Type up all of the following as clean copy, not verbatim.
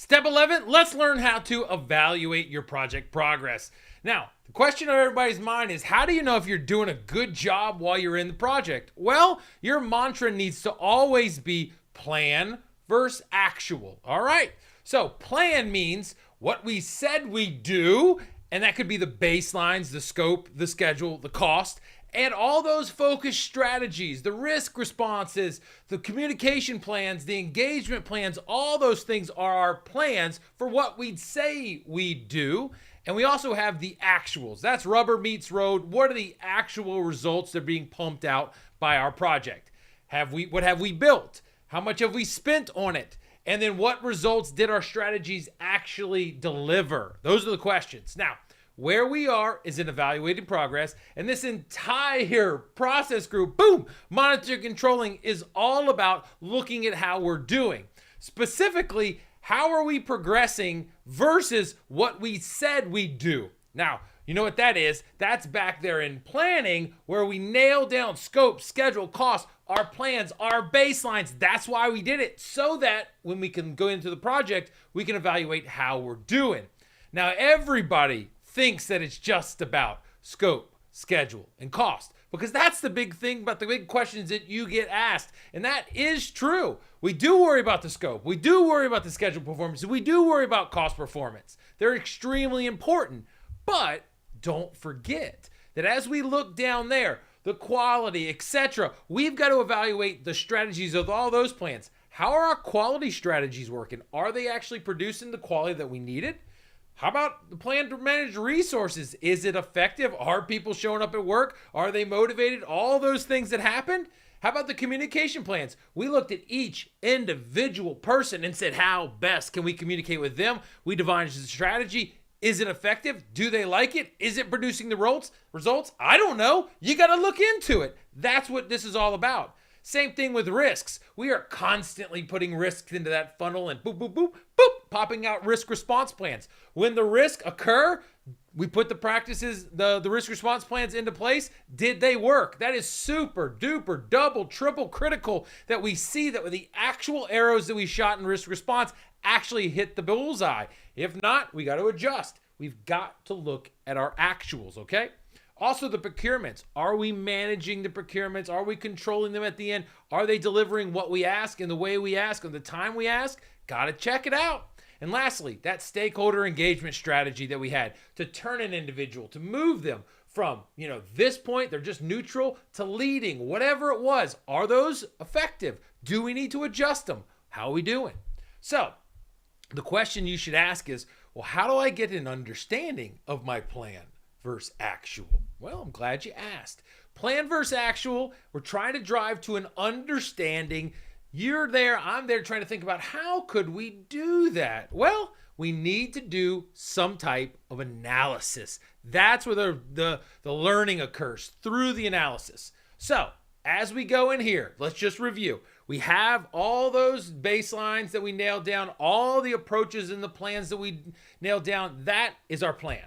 Step 11, let's learn how to evaluate your project progress. Now, the question on everybody's mind is, how do you know if you're doing a good job while you're in the project? Well, your mantra needs to always be plan versus actual. All right. So plan means what we said we do, and that could be the baselines, the scope, the schedule, the cost, and all those focus strategies, the risk responses, the communication plans, the engagement plans, all those things are our plans for what we'd say we do. And we also have the actuals. That's rubber meets road. What are the actual results that are being pumped out by our project? What have we built? How much have we spent on it? And then what results did our strategies actually deliver? Those are the questions. Now, where we are is in evaluating progress, and this entire process group, boom, monitoring and controlling, is all about looking at how we're doing. Specifically, how are we progressing versus what we said we'd do? Now, you know what that is? That's back there in planning, where we nail down scope, schedule, cost, our plans, our baselines. That's why we did it, so that when we can go into the project, we can evaluate how we're doing. Now, everybody thinks that it's just about scope, schedule, and cost, because that's the big thing about the big questions that you get asked. And that is true. We do worry about the scope. We do worry about the schedule performance. We do worry about cost performance. They're extremely important. But don't forget that as we look down there, the quality, etc., we've got to evaluate the strategies of all those plans. How are our quality strategies working? Are they actually producing the quality that we needed? How about the plan to manage resources? Is it effective? Are people showing up at work? Are they motivated? All those things that happened. How about the communication plans? We looked at each individual person and said, how best can we communicate with them? We devised a strategy. Is it effective? Do they like it? Is it producing the results? I don't know. You got to look into it. That's what this is all about. Same thing with risks. We are constantly putting risks into that funnel and boop, boop, boop, boop, popping out risk response plans. When the risks occur, we put the practices, the risk response plans into place. Did they work? That is super duper double, triple critical that we see that with the actual arrows that we shot in risk response actually hit the bullseye. If not, we got to adjust. We've got to look at our actuals, okay? Also, the procurements. Are we managing the procurements? Are we controlling them at the end? Are they delivering what we ask in the way we ask, and the time we ask? Got to check it out. And lastly, that stakeholder engagement strategy that we had to turn an individual, to move them from, this point, they're just neutral, to leading, whatever it was. Are those effective? Do we need to adjust them? How are we doing? So the question you should ask is, well, how do I get an understanding of my plan versus actual? Well, I'm glad you asked. Plan versus actual, we're trying to drive to an understanding. You're there, I'm there trying to think about how could we do that? Well, we need to do some type of analysis. That's where the learning occurs, through the analysis. So as we go in here, let's just review. We have all those baselines that we nailed down, all the approaches and the plans that we nailed down. That is our plan.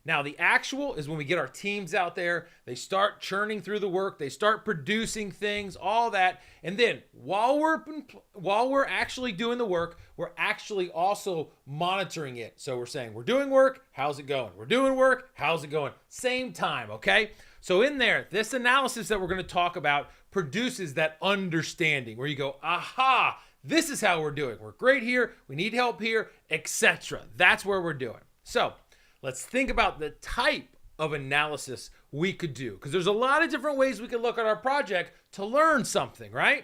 Now, the actual is when we get our teams out there, they start churning through the work, they start producing things, all that. And then while we're actually doing the work, we're actually also monitoring it. So we're saying, we're doing work, how's it going? We're doing work, how's it going? Same time, okay? So in there, this analysis that we're going to talk about produces that understanding where you go, aha, this is how we're doing. We're great here, we need help here, etc. That's where we're doing. So let's think about the type of analysis we could do, because there's a lot of different ways we could look at our project to learn something, right?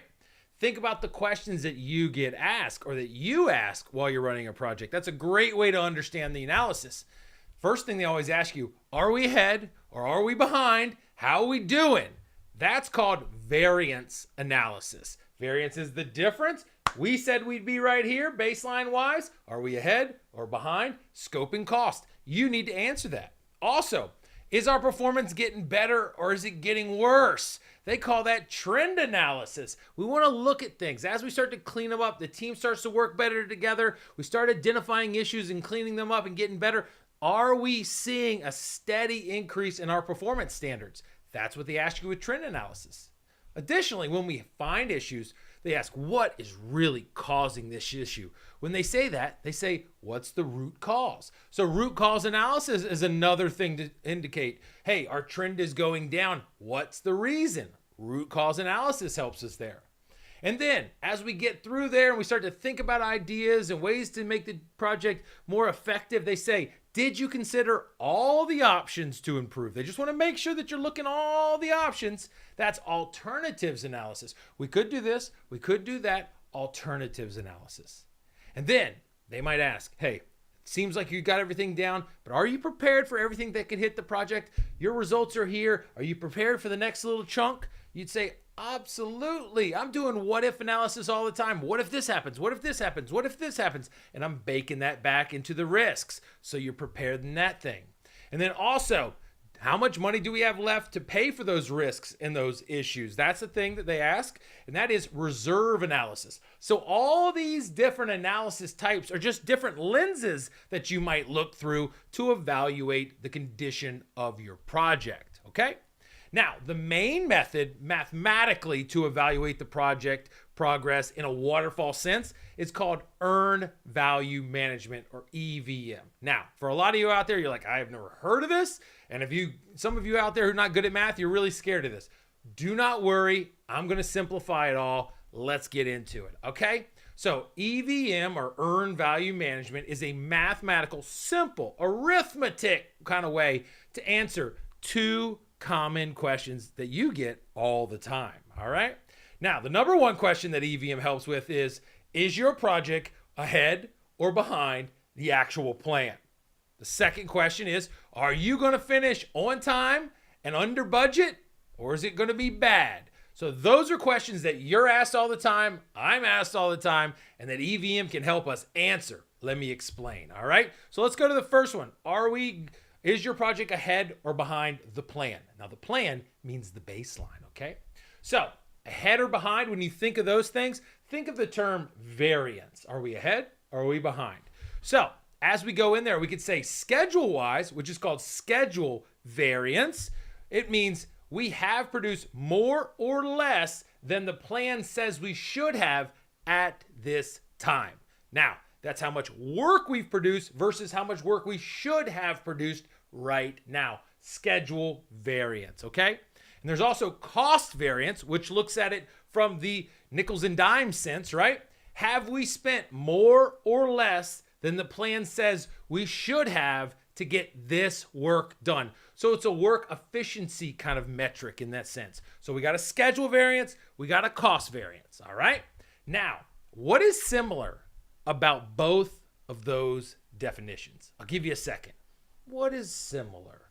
Think about the questions that you get asked or that you ask while you're running a project. That's a great way to understand the analysis. First thing they always ask you, are we ahead or are we behind? How are we doing? That's called variance analysis. Variance is the difference. We said we'd be right here, baseline wise. Are we ahead or behind? Scope and cost. You need to answer that. Also, is our performance getting better or is it getting worse? They call that trend analysis. We want to look at things. As we start to clean them up, the team starts to work better together. We start identifying issues and cleaning them up and getting better. Are we seeing a steady increase in our performance standards? That's what they ask you with trend analysis. Additionally, when we find issues, they ask, what is really causing this issue? When they say that, they say, what's the root cause? So root cause analysis is another thing to indicate, hey, our trend is going down. What's the reason? Root cause analysis helps us there. And then as we get through there and we start to think about ideas and ways to make the project more effective, they say, did you consider all the options to improve? They just want to make sure that you're looking at all the options. That's alternatives analysis. We could do this, we could do that, alternatives analysis. And then they might ask, hey, it seems like you got everything down, but are you prepared for everything that could hit the project? Your results are here. Are you prepared for the next little chunk? You'd say, absolutely. I'm doing what if analysis all the time. What if this happens? What if this happens? What if this happens? And I'm baking that back into the risks. So you're prepared in that thing. And then also, how much money do we have left to pay for those risks and those issues? That's the thing that they ask, and that is reserve analysis. So all these different analysis types are just different lenses that you might look through to evaluate the condition of your project, okay? Now, the main method mathematically to evaluate the project progress in a waterfall sense is called earned value management, or EVM. Now, for a lot of you out there, you're like, I have never heard of this. And some of you out there who are not good at math, you're really scared of this. Do not worry. I'm going to simplify it all. Let's get into it. Okay. So EVM, or earned value management, is a mathematical, simple, arithmetic kind of way to answer two common questions that you get all the time. All right. Now, the number one question that EVM helps with is your project ahead or behind the actual plan? The second question is, are you going to finish on time and under budget, or is it going to be bad? So those are questions that you're asked all the time, I'm asked all the time, and that EVM can help us answer. Let me explain. All right. So let's go to the first one. Is your project ahead or behind the plan? Now, the plan means the baseline, okay? So, ahead or behind, when you think of those things, think of the term variance. Are we ahead or are we behind? So, as we go in there, we could say schedule-wise, which is called schedule variance. It means we have produced more or less than the plan says we should have at this time. Now, that's how much work we've produced versus how much work we should have produced right now. Schedule variance, okay? And there's also cost variance, which looks at it from the nickels and dimes sense, right? Have we spent more or less than the plan says we should have to get this work done? So it's a work efficiency kind of metric in that sense. So we got a schedule variance, we got a cost variance, all right? Now, what is similar about both of those definitions? I'll give you a second. What is similar?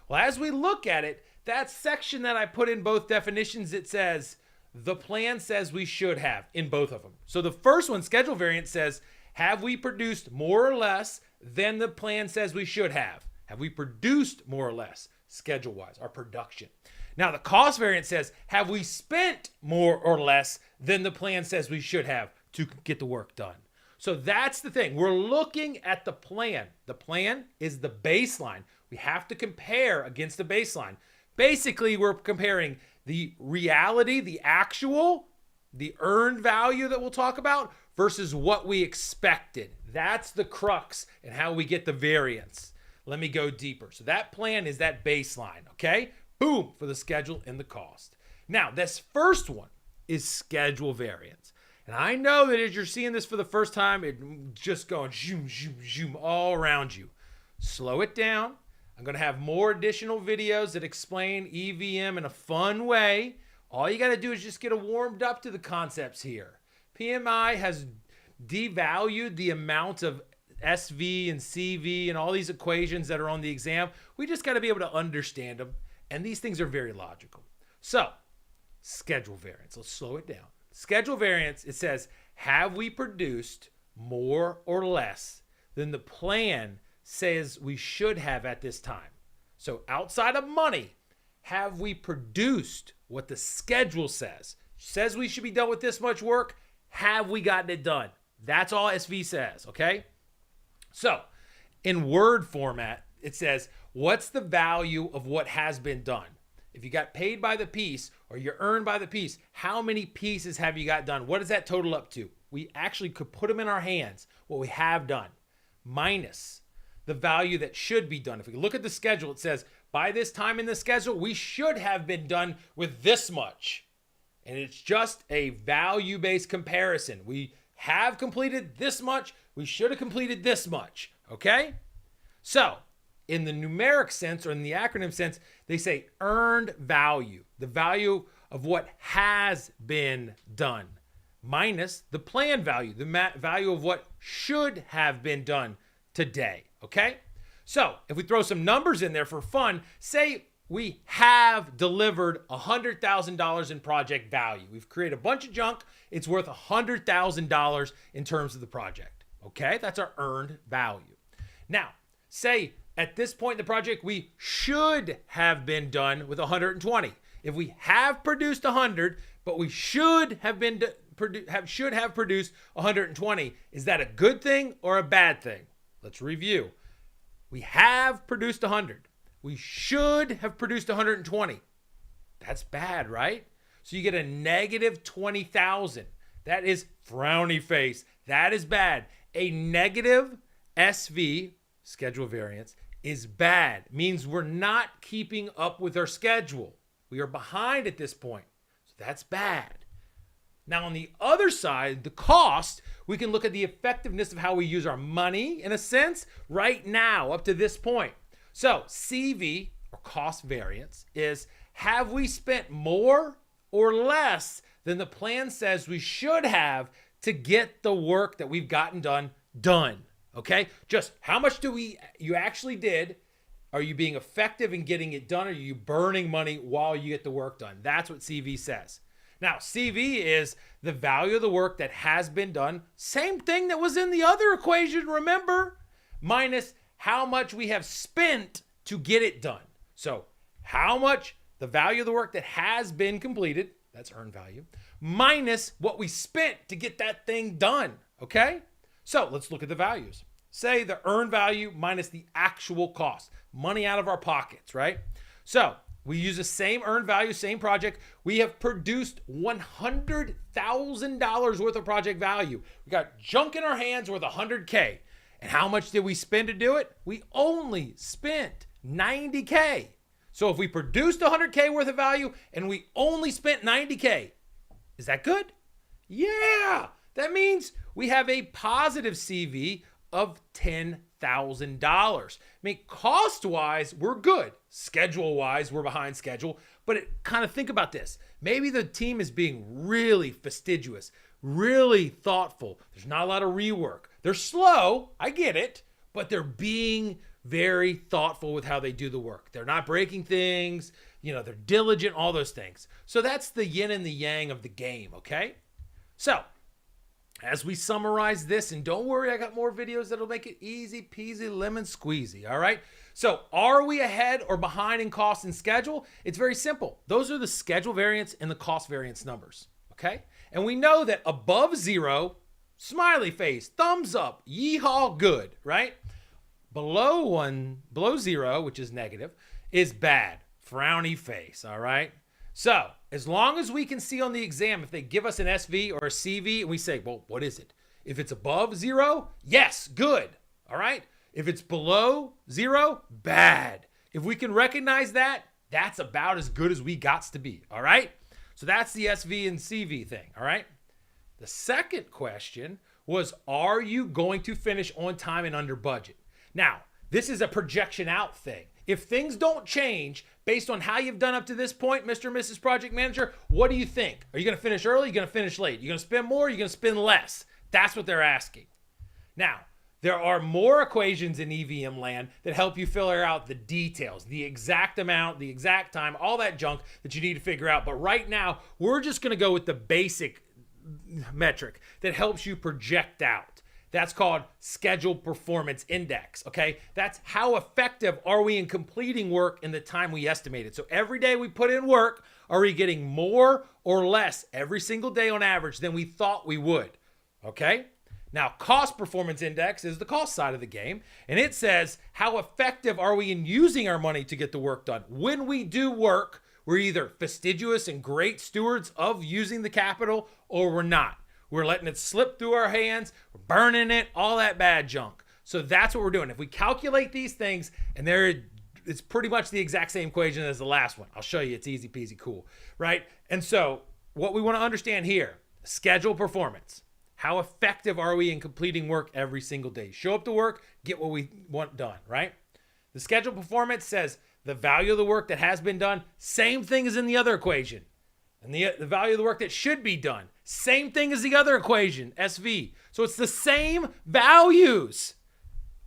Well, as we look at it, that section that I put in both definitions, it says the plan says we should have in both of them. So the first one, schedule variance, says, have we produced more or less than the plan says we should have? Have we produced more or less schedule-wise, our production? Now, the cost variance says, have we spent more or less than the plan says we should have to get the work done? So that's the thing. We're looking at the plan. The plan is the baseline. We have to compare against the baseline. Basically, we're comparing the reality, the actual, the earned value that we'll talk about versus what we expected. That's the crux and how we get the variance. Let me go deeper. So that plan is that baseline, okay? Boom, for the schedule and the cost. Now, this first one is schedule variance. And I know that as you're seeing this for the first time, it's just going zoom, zoom, zoom all around you. Slow it down. I'm going to have more additional videos that explain EVM in a fun way. All you got to do is just get warmed up to the concepts here. PMI has devalued the amount of SV and CV and all these equations that are on the exam. We just got to be able to understand them. And these things are very logical. So, schedule variance. Let's slow it down. Schedule variance, it says, have we produced more or less than the plan says we should have at this time? So outside of money, have we produced what the schedule says? Says we should be done with this much work. Have we gotten it done? That's all SV says, okay? So in word format, it says, what's the value of what has been done? if you got paid by the piece or you earned by the piece, how many pieces have you got done? What does that total up to? We actually could put them in our hands, what we have done, minus the value that should be done. If we look at the schedule, it says by this time in the schedule, we should have been done with this much. And it's just a value-based comparison. We have completed this much. We should have completed this much. Okay? So in the numeric sense or in the acronym sense, they say earned value, the value of what has been done, minus the planned value, the value of what should have been done today. Okay? So if we throw some numbers in there for fun, say we have delivered $100,000 in project value. We've created a bunch of junk. It's worth $100,000 in terms of the project. Okay? That's our earned value. Now, say at this point in the project, we should have been done with 120. If we have produced 100, but we should have produced 120, is that a good thing or a bad thing? Let's review. We have produced 100. We should have produced 120. That's bad, right? So you get a negative 20,000. That is frowny face. That is bad. A negative SV, schedule variance, is bad. Means we're not keeping up with our schedule. We are behind at this point. So that's bad. Now on the other side, the cost, we can look at the effectiveness of how we use our money in a sense right now up to this point. So CV, or cost variance, is have we spent more or less than the plan says we should have to get the work that we've gotten done? Okay? Just how much you actually did? Are you being effective in getting it done? Or are you burning money while you get the work done? That's what CV says. Now, CV is the value of the work that has been done. Same thing that was in the other equation, remember? Minus how much we have spent to get it done. So how much the value of the work that has been completed, that's earned value, minus what we spent to get that thing done, okay? So let's look at the values. Say the earned value minus the actual cost, money out of our pockets, right? So we use the same earned value, same project. We have produced $100,000 worth of project value. We got junk in our hands worth $100K. And how much did we spend to do it? We only spent $90K. So if we produced $100K worth of value and we only spent $90K, is that good? Yeah, that means we have a positive CV of $10,000. I mean, cost-wise, we're good. Schedule-wise, we're behind schedule. But kind of think about this. Maybe the team is being really fastidious, really thoughtful. There's not a lot of rework. They're slow, I get it, but they're being very thoughtful with how they do the work. They're not breaking things, they're diligent, all those things. So that's the yin and the yang of the game, okay? So, as we summarize this, and don't worry, I got more videos that'll make it easy peasy lemon squeezy, all right? So are we ahead or behind in cost and schedule? It's very simple. Those are the schedule variance and the cost variance numbers, okay? And we know that above 0, smiley face, thumbs up, yeehaw, good, right? Below 0, which is negative, is bad, frowny face, all right? So as long as we can see on the exam, if they give us an SV or a CV, and we say, well, what is it? If it's above 0, yes, good, all right? If it's below 0, bad. If we can recognize that, that's about as good as we got to be, all right? So that's the SV and CV thing, all right? The second question was, are you going to finish on time and under budget? Now, this is a projection out thing. If things don't change based on how you've done up to this point, Mr. and Mrs. Project Manager, what do you think? Are you going to finish early? Are you going to finish late? Are you going to spend more? Are you going to spend less? That's what they're asking. Now, there are more equations in EVM land that help you figure out the details, the exact amount, the exact time, all that junk that you need to figure out. But right now, we're just going to go with the basic metric that helps you project out. That's called Schedule Performance Index, okay? That's how effective are we in completing work in the time we estimated. So every day we put in work, are we getting more or less every single day on average than we thought we would, okay? Now, Cost Performance Index is the cost side of the game, and it says how effective are we in using our money to get the work done. When we do work, We're either fastidious and great stewards of using the capital, or we're not. We're letting it slip through our hands, we're burning it, all that bad junk. So that's what we're doing. If we calculate these things, and it's pretty much the exact same equation as the last one. I'll show you, it's easy peasy cool, right? And so what we want to understand here, schedule performance. How effective are we in completing work every single day? Show up to work, get what we want done, right? The schedule performance says the value of the work that has been done, same thing as in the other equation. And the value of the work that should be done, same thing as the other equation, SV. So it's the same values.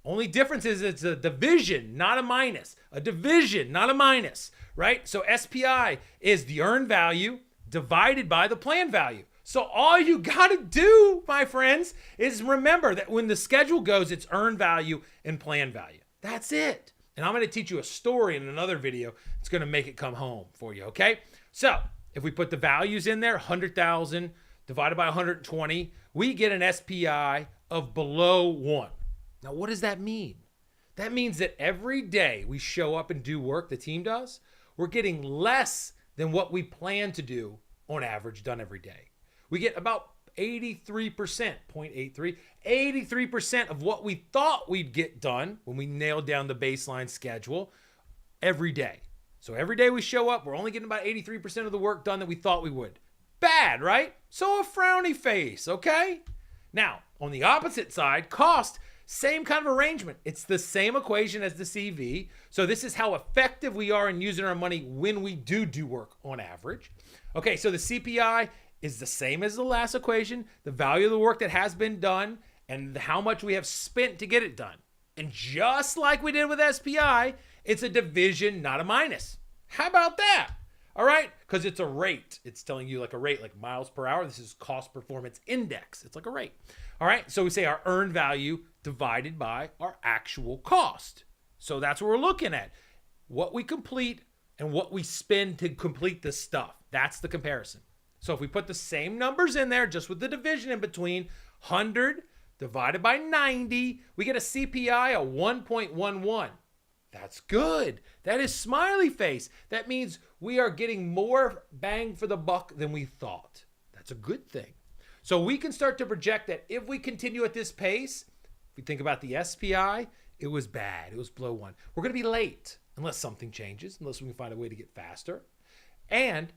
Only difference is it's a division, not a minus. A division, not a minus, right? So SPI is the earned value divided by the planned value. So all you got to do, my friends, is remember that when the schedule goes, it's earned value and planned value. That's it. And I'm going to teach you a story in another video. It's going to make it come home for you, okay? So if we put the values in there, 100,000 divided by 120, we get an SPI of below 1. Now, what does that mean? That means that every day we show up and do work, the team does, we're getting less than what we plan to do on average done every day. We get about 83%, 0.83, 83% of what we thought we'd get done when we nailed down the baseline schedule every day. So every day we show up, we're only getting about 83% of the work done that we thought we would. Bad, right? So a frowny face, okay? Now, on the opposite side, cost, same kind of arrangement. It's the same equation as the CV. So this is how effective we are in using our money when we do work on average. Okay, so the CPI is the same as the last equation, the value of the work that has been done and how much we have spent to get it done. And just like we did with SPI, it's a division, not a minus. How about that? All right, because it's a rate. It's telling you like a rate, like miles per hour. This is cost performance index. It's like a rate. All right, so we say our earned value divided by our actual cost. So that's what we're looking at. What we complete and what we spend to complete the stuff. That's the comparison. So if we put the same numbers in there, just with the division in between, 100 divided by 90, we get a CPI of 1.11. That's good. That is smiley face. That means we are getting more bang for the buck than we thought. That's a good thing. So we can start to project that if we continue at this pace, if we think about the SPI, it was bad. It was below 1. We're going to be late unless something changes, unless we can find a way to get faster. And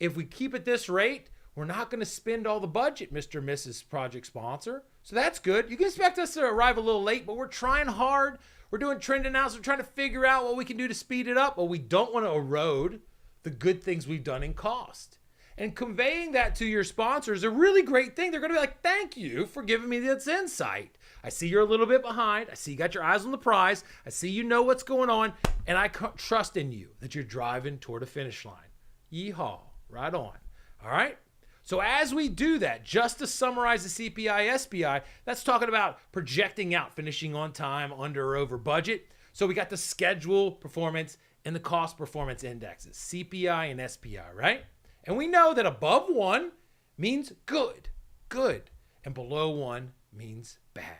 if we keep at this rate, we're not going to spend all the budget, Mr. and Mrs. Project Sponsor. So that's good. You can expect us to arrive a little late, but we're trying hard. We're doing trend analysis. We're trying to figure out what we can do to speed it up, but we don't want to erode the good things we've done in cost. And conveying that to your sponsors is a really great thing. They're going to be like, thank you for giving me this insight. I see you're a little bit behind. I see you got your eyes on the prize. I see you know what's going on, and I trust in you that you're driving toward a finish line. Yeehaw. Right on. All right. So as we do that, just to summarize the CPI, SPI, that's talking about projecting out, finishing on time, under or over budget. So we got the schedule performance and the cost performance indexes, CPI and SPI, right? And we know that above 1 means good, and below 1 means bad.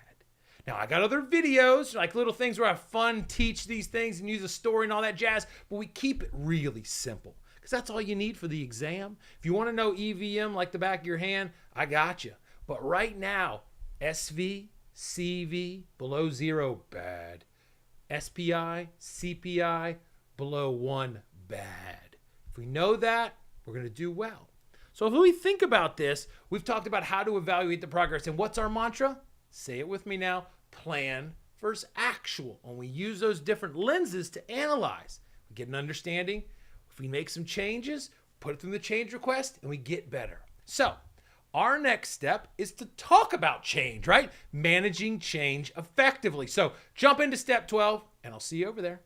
Now, I got other videos, like little things where I have fun, teach these things and use a story and all that jazz, but we keep it really simple. Because that's all you need for the exam. If you want to know EVM like the back of your hand, I got you. But right now, SV, CV, below 0, bad. SPI, CPI, below 1, bad. If we know that, we're going to do well. So if we think about this, we've talked about how to evaluate the progress. And what's our mantra? Say it with me now. Plan versus actual. And we use those different lenses to analyze. We get an understanding. If we make some changes, put it through the change request, and we get better. So our next step is to talk about change, right? Managing change effectively. So jump into step 12, and I'll see you over there.